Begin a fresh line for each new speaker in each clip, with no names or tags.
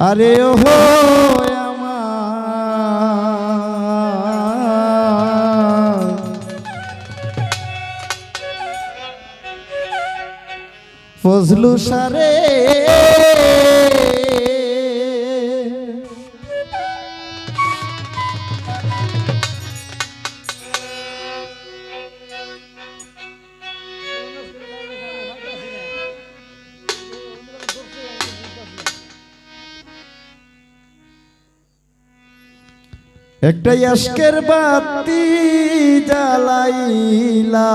আরে ওহো ফজলু সারে একটা আজকের বাতি জ্বালাইলা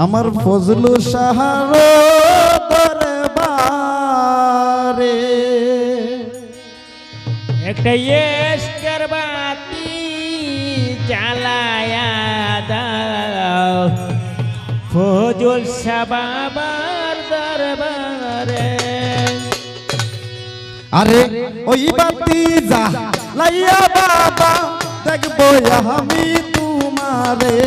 আমার ফজলু সাহার দরবারে
একটা আজকের বাতি জ্বালায়া দাও ফজল শাহ বাবার দরবারে।
আরে ওই বাতি জ্বালাইয়া বাবা দেখবো আমি তোমারে।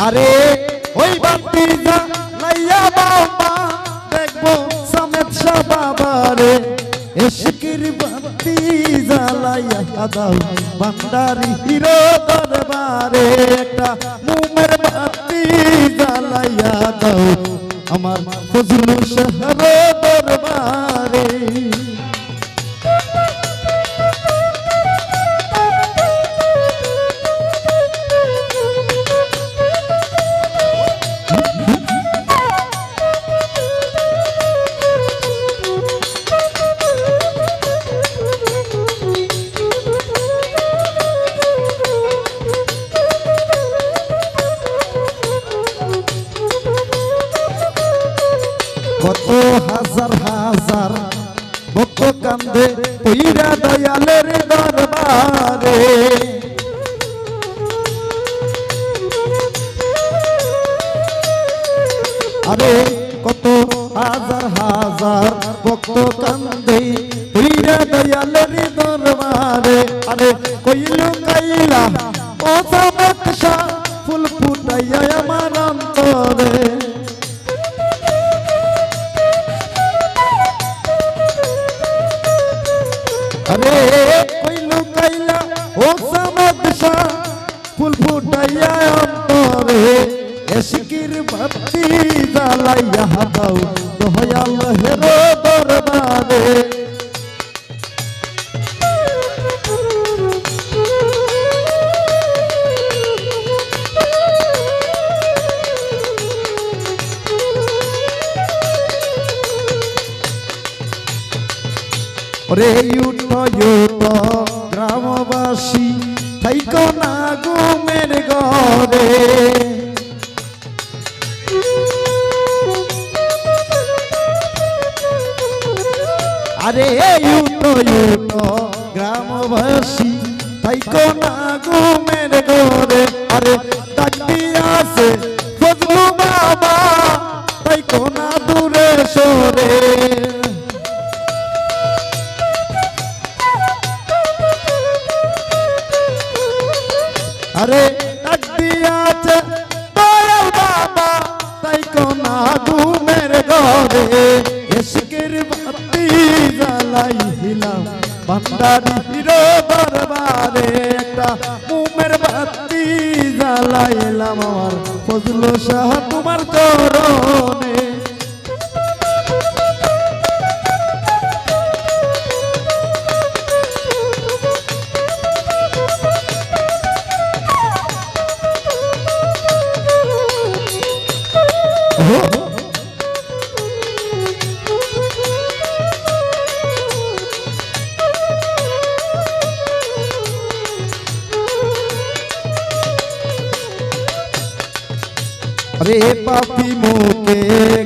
আরে ওই বাতি জ্বালাইয়া বাবা দেখবো সমেত শাহ বাবারে। ইশকের বাতি জ্বালাইয়া দাও ভান্ডারি হিরো দরবারে। একটা মোমের বাতি জ্বালাইয়া দাও আমার ফজলু শাহর দরবারে। কত হাজার হাজার ভক্ত কান্দে পইরা দয়ালের দরবারে। আরে কত হাজার হাজার ভক্ত কান্দে পইরা দয়ালের দরবারে। আরে কইল কাইলা ও সমেত শাহ ফুল ফুটাইয়া আমার অন্তরে। আরে কইল কাইলা ও সমেত শাহ ফুল ফুটাইয়া অন্তরে। ইশকের বাতি জ্বালাইয়া দাও দয়াল হেরো দরবারে। ওরে উঠো উঠো গ্রামবাসী থাইকো না ঘুমের ঘরে। আরে উঠো উঠো গ্রামবাসী থাইকো না ঘুমের ঘরে। আরে ডাকতি আছে ফজলু বাবা থাইকো না দূরে সরে। আরে ডাকতি আছে দয়াল বাবা থাইকো না ঘুমের ঘরে। ইশকের বাতি জ্বালাইলাম ভান্ডারি হিরো দরবারে। একটা মোমের বাতি জ্বালাইলাম আমার ফজলু শাহ তোমার চরণে। রে পাপি মুখে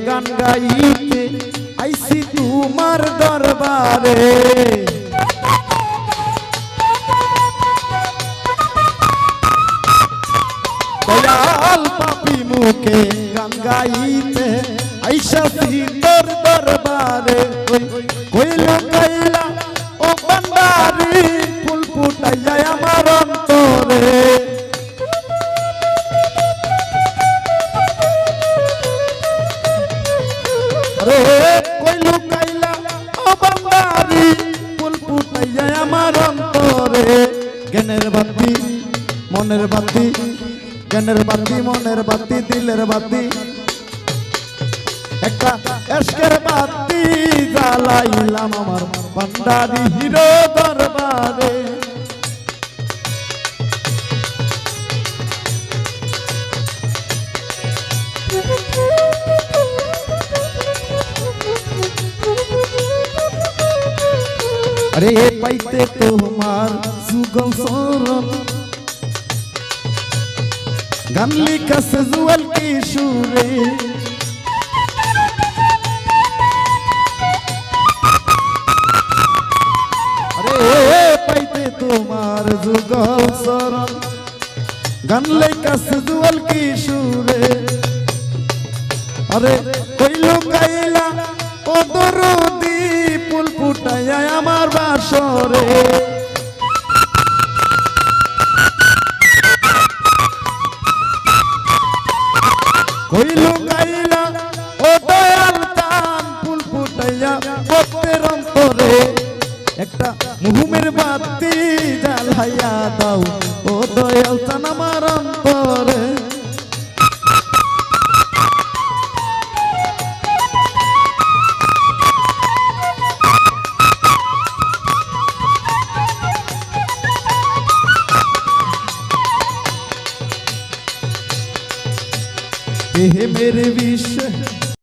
গান গাইতে আইসি তোমার দরবারে। মুখে গান গাইতে আইসাছি তোর দরবারে কইল কইলা ও বান্দারি ফুল ফুটাইয়া আমার অন্তরে রে কইল কইলা ও বান্দারি ফুল ফুটাইয়া আমার অন্তরে জ্ঞানের বাতি মনের বাতি জ্ঞানের বাতি মনের বাতি দিলের বাতি একটা এশকের বাতি জ্বালাইলাম আমার ভান্ডারি হিরো দরবারে अरे पाइते तुम्हार सुगम सोरन गनली का सजुअल की शूरे अरे पाइते तुम्हार सुगम सोरन गनली का सजुअल की शूरे अरे कोई लोग कैला ओ दरुदी ফুল ফুটাইয়া আমার বাসরে কইল গাইলা ও দয়াল চান ফুল ফুটাইয়া ভক্তের অন্তরে একটা মুহুমের বাতি জ্বালাইয়া দাও ও দয়াল চান আমার অন্তরে मेरे विश्व